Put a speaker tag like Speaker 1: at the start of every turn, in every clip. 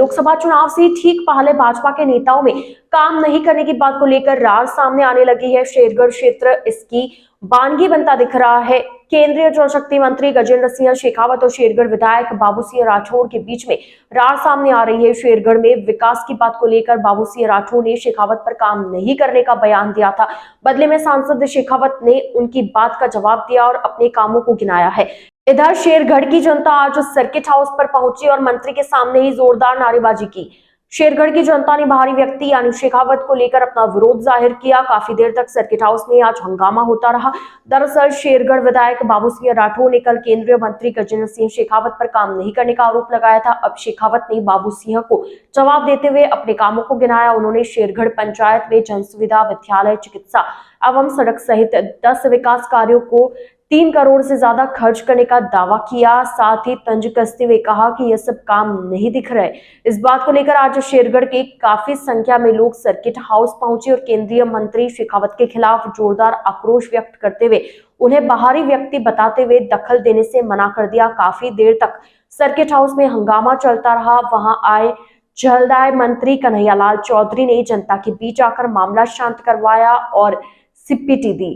Speaker 1: लोकसभा चुनाव से ठीक पहले भाजपा के नेताओं में काम नहीं करने की बात को लेकर रार सामने आने लगी है। शेरगढ़ क्षेत्र इसकी बानगी बनता दिख रहा है। केंद्रीय जल शक्ति मंत्री गजेंद्र सिंह शेखावत और शेरगढ़ विधायक बाबू सिंह राठौड़ के बीच में रार सामने आ रही है। शेरगढ़ में विकास की बात को लेकर बाबू सिंह राठौड़ ने शेखावत पर काम नहीं करने का बयान दिया था। बदले में सांसद शेखावत ने उनकी बात का जवाब दिया और अपने कामों को गिनाया है। इधर शेरगढ़ की जनता आज सर्किट हाउस पर पहुंची और मंत्री के सामने ही जोरदार नारेबाजी की। शेरगढ़ की जनता ने बाहरी व्यक्ति यानी शेखावत को लेकर अपना विरोध जाहिर किया। काफी देर तक सर्किट हाउस में आज हंगामा होता रहा। दरअसल शेरगढ़ विधायक बाबू सिंह राठौड़ ने कल केंद्रीय मंत्री गजेंद्र सिंह शेखावत पर काम नहीं करने का आरोप लगाया था। अब शेखावत ने बाबू सिंह को जवाब देते हुए अपने कामों को गिनाया। उन्होंने शेरगढ़ पंचायत में जन सुविधा, विद्यालय, चिकित्सा एवं सड़क सहित 10 विकास कार्यों को 3 करोड़ से ज्यादा खर्च करने का दावा किया। साथ ही तंज कसते हुए कहा कि यह सब काम नहीं दिख रहे। इस बात को लेकर आज शेरगढ़ के काफी संख्या में लोग सर्किट हाउस पहुंचे और केंद्रीय मंत्री शेखावत के खिलाफ जोरदार आक्रोश व्यक्त करते हुए उन्हें बाहरी व्यक्ति बताते हुए दखल देने से मना कर दिया। काफी देर तक सर्किट हाउस में हंगामा चलता रहा। वहां आए जलदाय मंत्री कन्हैयालाल चौधरी ने जनता के बीच आकर मामला शांत करवाया और सीपीटी दी।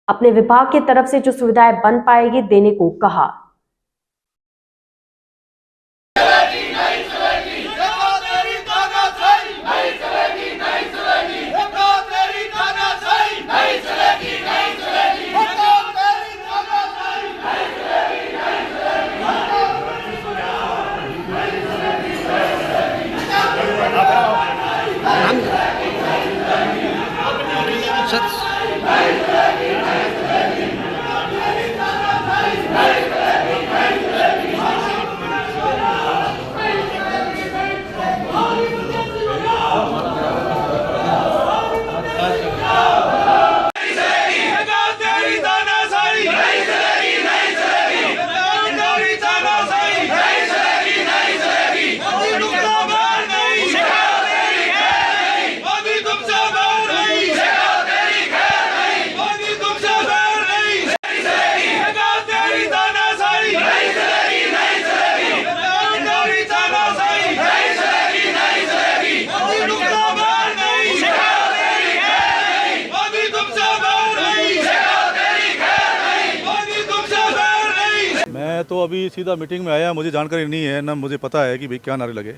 Speaker 1: अपने विभाग की तरफ से जो सुविधाएं बन पाएगी देने को कहा।
Speaker 2: मैं तो अभी सीधा मीटिंग में आया, मुझे जानकारी नहीं है ना, मुझे पता है कि भाई क्या नारे लगे।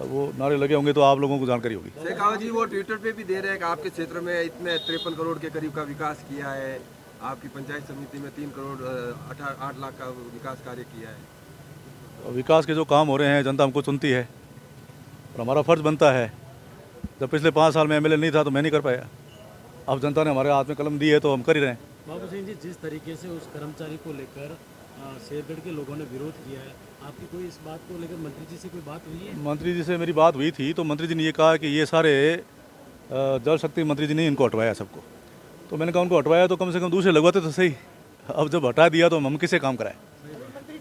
Speaker 2: वो नारे लगे होंगे तो आप लोगों को जानकारी होगी।
Speaker 3: शेखावत जी वो ट्विटर पे भी दे रहे हैं कि आपके क्षेत्र में इतने 53 करोड़ के करीब का विकास किया है, आपकी पंचायत समिति में 3 करोड़ 8 लाख का विकास कार्य किया है।
Speaker 2: विकास के जो काम हो रहे हैं जनता हमको चुनती है और हमारा फर्ज बनता है। जब पिछले 5 साल में एमएलए नहीं था तो मैं नहीं कर पाया। अब जनता ने हमारे हाथ में कलम दी है तो हम कर ही रहे हैं।
Speaker 4: बाबू सिंह जी, जिस तरीके से उस कर्मचारी को लेकर शेरगढ़ के लोगों ने विरोध किया है, आपकी कोई इस बात को लेकर मंत्री जी से कोई बात हुई है?
Speaker 2: मंत्री जी से मेरी बात हुई थी तो मंत्री जी ने ये कहा कि ये सारे जल शक्ति मंत्री जी ने इनको हटवाया सबको। तो मैंने कहा उनको हटवाया तो कम से कम दूसरे लगवाते तो सही। अब जब हटा दिया तो हम किसे काम कराएं?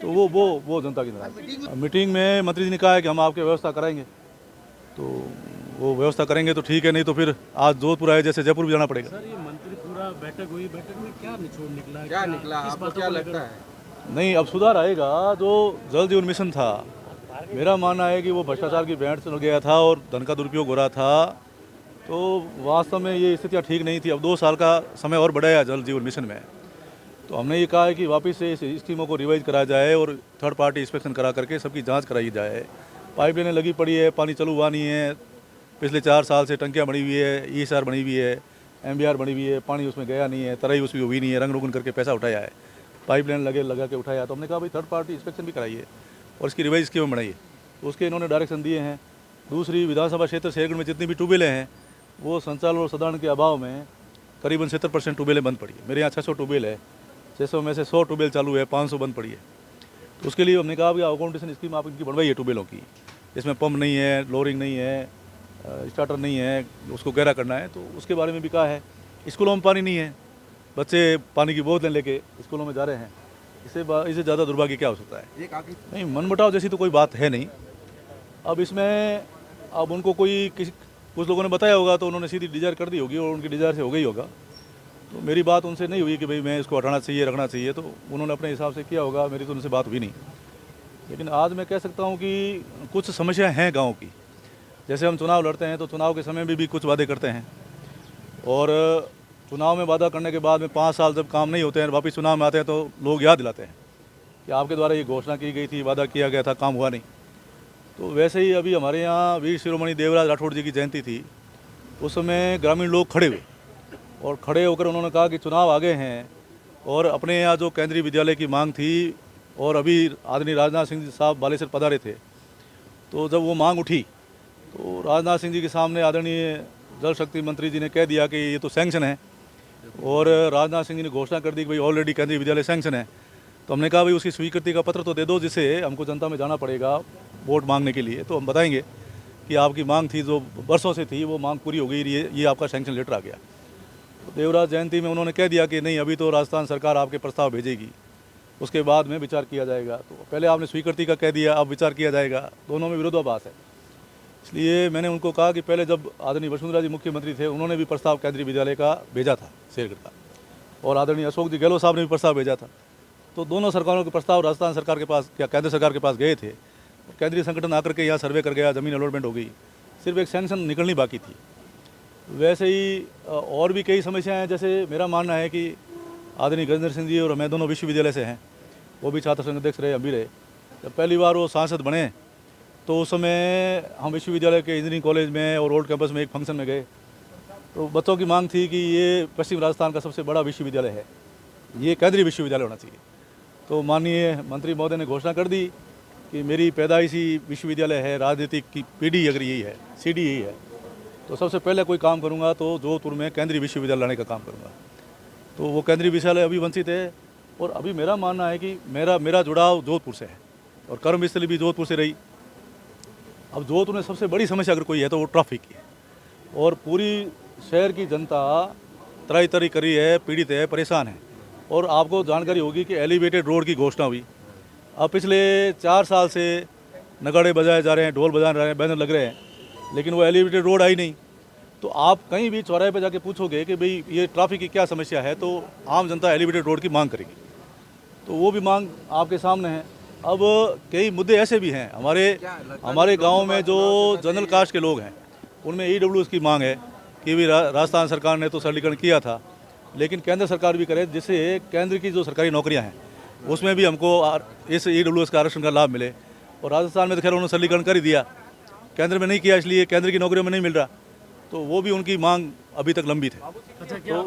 Speaker 2: तो वो जनता की नाराजगी। मीटिंग में मंत्री जी ने कहा है कि हम आपकी व्यवस्था कराएंगे, तो वो व्यवस्था करेंगे तो ठीक है, नहीं तो फिर आज जोधपुर आए जैसे जयपुर भी जाना पड़ेगा।
Speaker 4: सर, ये मंत्री पूरा बैठक हुई, बैठक में क्या निचोड़ निकला?
Speaker 3: क्या निकला, आपको क्या लगता है?
Speaker 2: नहीं, अब सुधार आएगा। जो जल जीवन मिशन था, मेरा मानना है कि वो भ्रष्टाचार की भेंट चल गया था और धन का दुरुपयोग हो रहा था। तो वास्तव में ये स्थितियाँ ठीक नहीं थी। अब 2 साल का समय और बढ़ाया जल जीवन मिशन में, तो हमने ये कहा है कि वापस से इस स्कीमों को रिवाइज कराया जाए और थर्ड पार्टी इंस्पेक्शन करा करके सबकी जांच कराई जाए। पाइपलाइनें लगी पड़ी है, पानी चालू हुआ नहीं है। पिछले 4 साल से टंकियाँ बनी हुई है, ESR बनी हुई है, MBR बनी हुई है, पानी उसमें गया नहीं है, तराई उसकी हुई नहीं है, रंग रोगन करके पैसा उठाया है, पाइपलाइन लगा के उठाया। तो हमने कहा भाई थर्ड पार्टी इंस्पेक्शन भी कराइए और इसकी रिवाइज स्कीम बनाइए। तो उसके इन्होंने डायरेक्शन दिए हैं। दूसरी, विधानसभा क्षेत्र शेरगढ़ में जितनी भी ट्यूबवेलें हैं वो संचालन और सदारण के अभाव में करीबन 70% ट्यूबवेलें बंद पड़ी है। मेरे यहाँ 600 ट्यूबवेल है, 600 में से 100 ट्यूबवेल चालू है, 500 बंद पड़ी है। तो उसके लिए हमने कहा कि अकाउंटेशन स्कीम आप इनकी बनवाइए ट्यूबवेलों की, इसमें पंप नहीं है, लोरिंग नहीं है, स्टार्टर नहीं है, उसको गहरा करना है। तो उसके बारे में भी कहा है। स्कूलों में पानी नहीं है, बच्चे पानी की बोतलें लेके स्कूलों में जा रहे हैं। इससे ज़्यादा दुर्भाग्य क्या हो सकता है? नहीं, मनमुटाव जैसी तो कोई बात है नहीं। अब इसमें अब उनको कुछ लोगों ने बताया होगा तो उन्होंने सीधी डिजायर कर दी होगी और उनकी डिजायर से हो गई होगा। तो मेरी बात उनसे नहीं हुई कि भाई मैं इसको हटाना चाहिए, रखना चाहिए, तो उन्होंने अपने हिसाब से किया होगा। मेरी तो उनसे बात हुई नहीं। लेकिन आज मैं कह सकता हूँ कि कुछ समस्या हैं गांव की। जैसे हम चुनाव लड़ते हैं तो चुनाव के समय में भी कुछ वादे करते हैं, और चुनाव में वादा करने के बाद में 5 साल जब काम नहीं होते हैं, वापस चुनाव में आते हैं तो लोग याद दिलाते हैं कि आपके द्वारा ये घोषणा की गई थी, वादा किया गया था, काम हुआ नहीं। तो वैसे ही अभी हमारे यहाँ वीर शिरोमणि देवराज राठौड़ जी की जयंती थी, उस समय ग्रामीण लोग खड़े हुए और खड़े होकर उन्होंने कहा कि चुनाव आगे हैं और अपने यहाँ जो केंद्रीय विद्यालय की मांग थी, और अभी आदरणीय राजनाथ सिंह जी साहब बालेश्वर पधारे थे, तो जब वो मांग उठी तो राजनाथ सिंह जी के सामने आदरणीय जल शक्ति मंत्री जी ने कह दिया कि ये तो सैंक्शन है, और राजनाथ सिंह जी ने घोषणा कर दी कि भाई ऑलरेडी केंद्रीय विद्यालय सैंक्शन है। तो हमने कहा भाई उसकी स्वीकृति का पत्र तो दे दो, जिसे हमको जनता में जाना पड़ेगा वोट मांगने के लिए, तो हम बताएंगे कि आपकी मांग थी जो वर्षों से थी वो मांग पूरी हो गई, ये आपका सैंक्शन लेटर आ गया। तो देवराज जयंती में उन्होंने कह दिया कि नहीं, अभी तो राजस्थान सरकार आपके प्रस्ताव भेजेगी, उसके बाद में विचार किया जाएगा। तो पहले आपने स्वीकृति का कह दिया, अब विचार किया जाएगा, दोनों में विरोधाभास है। इसलिए मैंने उनको कहा कि पहले जब आदरणीय वसुंधरा जी मुख्यमंत्री थे, उन्होंने भी प्रस्ताव केंद्रीय विद्यालय का भेजा था शेरगढ़ का, और आदरणीय अशोक जी गहलोत साहब ने भी प्रस्ताव भेजा था। तो दोनों सरकारों के प्रस्ताव राजस्थान सरकार के पास या केंद्र सरकार के पास गए थे, केंद्रीय संगठन आकर के यहाँ सर्वे कर गया, ज़मीन अलॉटमेंट हो गई, सिर्फ एक सैंक्शन निकलनी बाकी थी। वैसे ही और भी कई समस्याएं हैं। जैसे मेरा मानना है कि आदरणीय गजेंद्र सिंह जी और मैं दोनों विश्वविद्यालय से हैं, वो भी छात्र संघ अध्यक्ष रहे, हम भी रहे। जब पहली बार वो सांसद बने तो उस समय हम विश्वविद्यालय के इंजीनियरिंग कॉलेज में और ओल्ड कैंपस में एक फंक्शन में गए, तो बच्चों की मांग थी कि ये पश्चिम राजस्थान का सबसे बड़ा विश्वविद्यालय है, ये केंद्रीय विश्वविद्यालय होना चाहिए। तो माननीय मंत्री महोदय ने घोषणा कर दी कि मेरी पैदाइशी विश्वविद्यालय है, राजनीतिक की पीढ़ी अगर यही है, सीढ़ी यही है, तो सबसे पहले कोई काम करूंगा तो जोधपुर में केंद्रीय विश्वविद्यालय लाने का काम करूंगा। तो वो केंद्रीय विश्वविद्यालय अभी वंचित है, और अभी मेरा मानना है कि मेरा जुड़ाव जोधपुर से है और कर्मस्थली भी जोधपुर से रही। अब जोधपुर में सबसे बड़ी समस्या अगर कोई है तो वो ट्रैफिक की है, और पूरी शहर की जनता त्राही तरी करी है, पीड़ित है, परेशान है। और आपको जानकारी होगी कि एलिवेटेड रोड की घोषणा हुई, अब पिछले 4 साल से नगाड़े बजाए जा रहे हैं, ढोल बजा रहे हैं, बैनर लग रहे हैं, लेकिन वो एलिवेटेड रोड आई नहीं। तो आप कहीं भी चौराहे पे जाके पूछोगे कि भाई ये ट्रैफिक की क्या समस्या है, तो आम जनता एलिवेटेड रोड की मांग करेगी। तो वो भी मांग आपके सामने है। अब कई मुद्दे ऐसे भी हैं हमारे गांव में, जो जनरल कास्ट के लोग हैं उनमें EWS की मांग है कि भी राजस्थान सरकार ने तो सरलीकरण किया था, लेकिन केंद्र सरकार भी करे, जिससे केंद्र की जो सरकारी नौकरियां हैं उसमें भी हमको इस EWS का आरक्षण का लाभ मिले। और राजस्थान में तो खैर उन्होंने सरलीकरण कर ही दिया, केंद्र में नहीं किया, इसलिए केंद्र की नौकरियों में नहीं मिल रहा। तो वो भी उनकी मांग अभी तक लंबित है।
Speaker 4: अच्छा, क्या